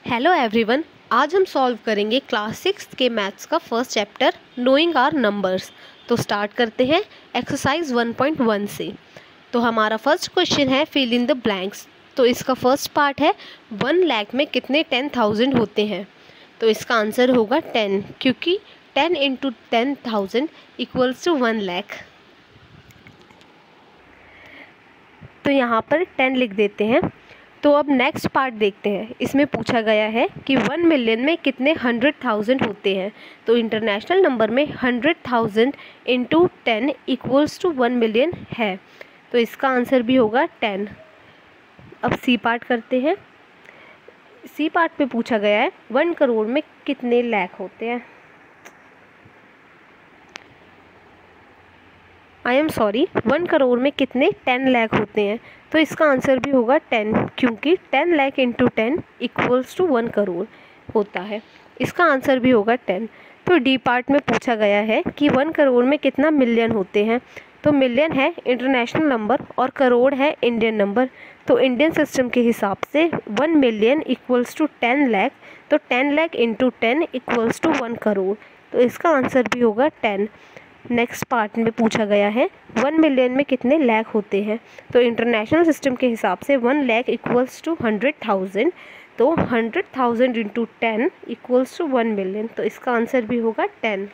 Hello everyone, आज हम solve करेंगे क्लास 6 के मैथ्स का first chapter knowing our numbers. तो स्टार्ट करते हैं एक्सरसाइज 1.1 से। तो हमारा फर्स्ट क्वेश्चन है फिल इन द ब्लैंक्स। तो इसका फर्स्ट पार्ट है 1 लाख में कितने 10,000 होते हैं। तो इसका आंसर होगा 10, क्योंकि 10 इंटू 10,000 इक्वल्स टू 1 लाख। तो यहाँ पर 10 लिख देते हैं। तो अब नेक्स्ट पार्ट देखते हैं। इसमें पूछा गया है कि 1 मिलियन में कितने 100,000 होते हैं। तो इंटरनेशनल नंबर में 100,000 इंटू 10 इक्वल्स टू 1 मिलियन है। तो इसका आंसर भी होगा 10। अब सी पार्ट करते हैं। सी पार्ट में पूछा गया है 1 करोड़ में कितने लाख होते हैं। आई एम सॉरी, 1 करोड़ में कितने 10 लाख होते हैं। तो इसका आंसर भी होगा 10, क्योंकि 10 lakh into 10 equals to 1 crore होता है। इसका आंसर भी होगा 10। तो डी पार्ट में पूछा गया है कि 1 करोड़ में कितना मिलियन होते हैं। तो मिलियन है इंटरनेशनल नंबर और करोड़ है इंडियन नंबर। तो इंडियन सिस्टम के हिसाब से 1 मिलियन इक्वल्स टू 10 लाख। तो 10 lakh into 10 equals to 1 crore. तो इसका आंसर भी होगा 10। नेक्स्ट पार्ट में पूछा गया है 1 मिलियन में कितने लाख होते हैं। तो इंटरनेशनल सिस्टम के हिसाब से 1 लाख इक्वल्स टू 100,000। तो 100,000 इंटू 10 इक्वल्स टू 1 मिलियन। तो इसका आंसर भी होगा 10।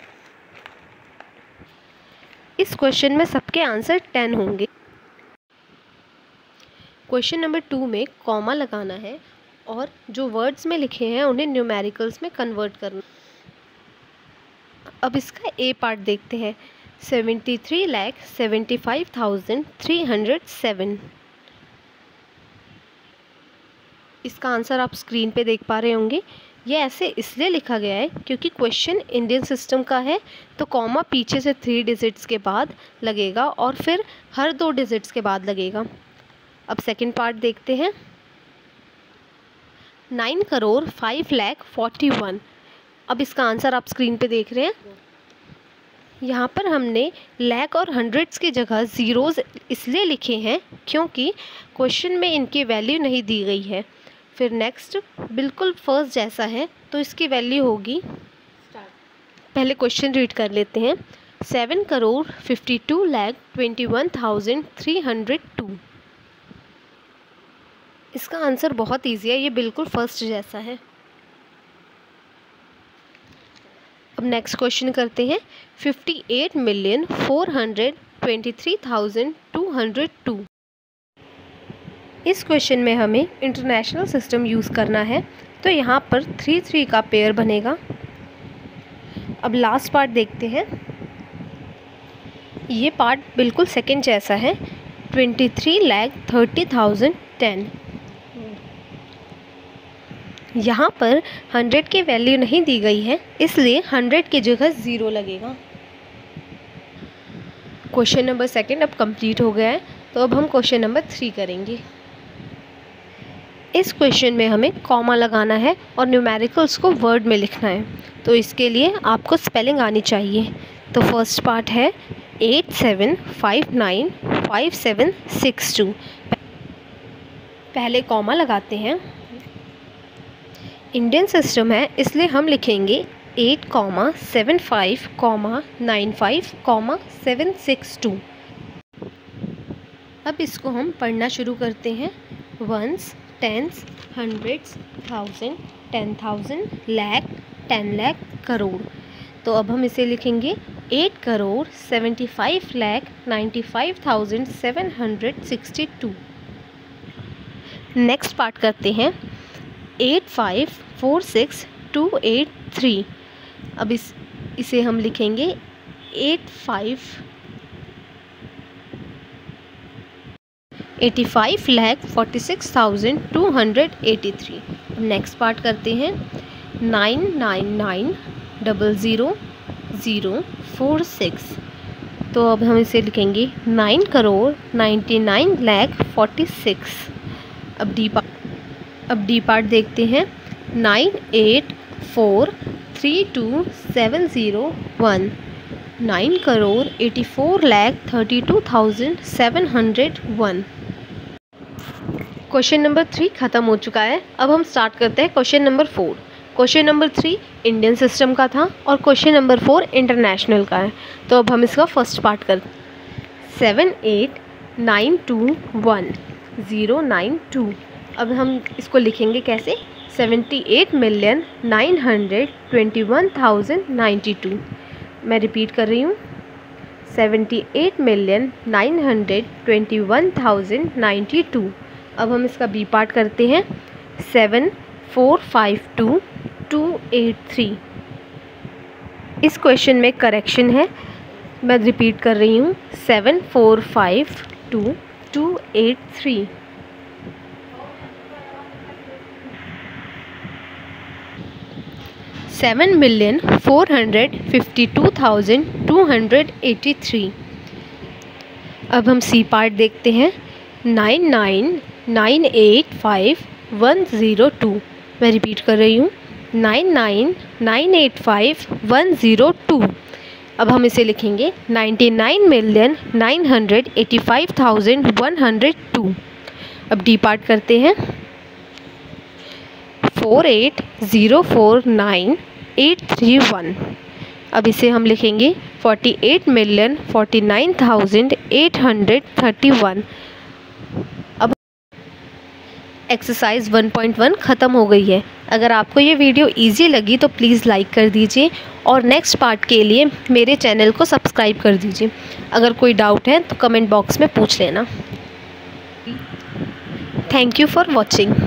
इस क्वेश्चन में सबके आंसर 10 होंगे। क्वेश्चन नंबर 2 में कॉमा लगाना है और जो वर्ड्स में लिखे हैं उन्हें न्यूमेरिकल्स में कन्वर्ट करना। अब इसका ए पार्ट देखते हैं। 73,75,307। इसका आंसर आप स्क्रीन पे देख पा रहे होंगे। ये ऐसे इसलिए लिखा गया है क्योंकि क्वेश्चन इंडियन सिस्टम का है। तो कॉमा पीछे से 3 डिजिट्स के बाद लगेगा और फिर हर 2 डिजिट्स के बाद लगेगा। अब सेकंड पार्ट देखते हैं। 9,05,41,। अब इसका आंसर आप स्क्रीन पे देख रहे हैं। यहाँ पर हमने लाख और हंड्रेड्स की जगह ज़ीरोज़ इसलिए लिखे हैं क्योंकि क्वेश्चन में इनकी वैल्यू नहीं दी गई है। फिर नेक्स्ट बिल्कुल फर्स्ट जैसा है, तो इसकी वैल्यू होगी। पहले क्वेश्चन रीड कर लेते हैं। 7,52,21,302। इसका आंसर बहुत ईजी है, ये बिल्कुल फर्स्ट जैसा है। अब नेक्स्ट क्वेश्चन करते हैं। 58,423,202। इस क्वेश्चन में हमें इंटरनेशनल सिस्टम यूज़ करना है। तो यहाँ पर 3 का पेयर बनेगा। अब लास्ट पार्ट देखते हैं। ये पार्ट बिल्कुल सेकंड जैसा है। 23,30,010। यहाँ पर 100 की वैल्यू नहीं दी गई है, इसलिए 100 की जगह 0 लगेगा। क्वेश्चन नंबर 2 अब कंप्लीट हो गया है। तो अब हम क्वेश्चन नंबर 3 करेंगे। इस क्वेश्चन में हमें कॉमा लगाना है और न्यूमेरिकल्स को वर्ड में लिखना है। तो इसके लिए आपको स्पेलिंग आनी चाहिए। तो फर्स्ट पार्ट है 87595762। पहले कॉमा लगाते हैं। इंडियन सिस्टम है इसलिए हम लिखेंगे 8,75,95,762। अब इसको हम पढ़ना शुरू करते हैं। Ones, tens, hundreds, 1000, 10,000, lakh, 10 lakh, crore. तो अब हम इसे लिखेंगे 8,75,95,762। नेक्स्ट पार्ट करते हैं। 8,5,46,283। अब इसे हम लिखेंगे 85,46,283। नेक्स्ट पार्ट करते हैं। 999,000,046। तो अब हम इसे लिखेंगे 9,99,46,00,000। अब डी पार्ट देखते हैं। 9,84,32,701। 9,84,32,701। क्वेश्चन नंबर 3 ख़त्म हो चुका है। अब हम स्टार्ट करते हैं question number 4। Question number 3 Indian system का था और क्वेश्चन नंबर 4 इंटरनेशनल का है। तो अब हम इसका फर्स्ट पार्ट करते हैं। 78921092। अब हम इसको लिखेंगे कैसे? 78,921,092। मैं रिपीट कर रही हूँ, 78,921,092। अब हम इसका बी पार्ट करते हैं। 7452,283। इस क्वेश्चन में करेक्शन है, मैं रिपीट कर रही हूँ, 7452,283। $7,452,283। अब हम सी पार्ट देखते हैं। 99,985,102। मैं रिपीट कर रही हूँ, 99,985,102। अब हम इसे लिखेंगे 99,985,102। अब डी पार्ट करते हैं। 48,049,831। अब इसे हम लिखेंगे 48,49,831। अब एक्सरसाइज 1.1 ख़त्म हो गई है। अगर आपको ये वीडियो इजी लगी तो प्लीज़ लाइक कर दीजिए और नेक्स्ट पार्ट के लिए मेरे चैनल को सब्सक्राइब कर दीजिए। अगर कोई डाउट है तो कमेंट बॉक्स में पूछ लेना। Thank you for watching.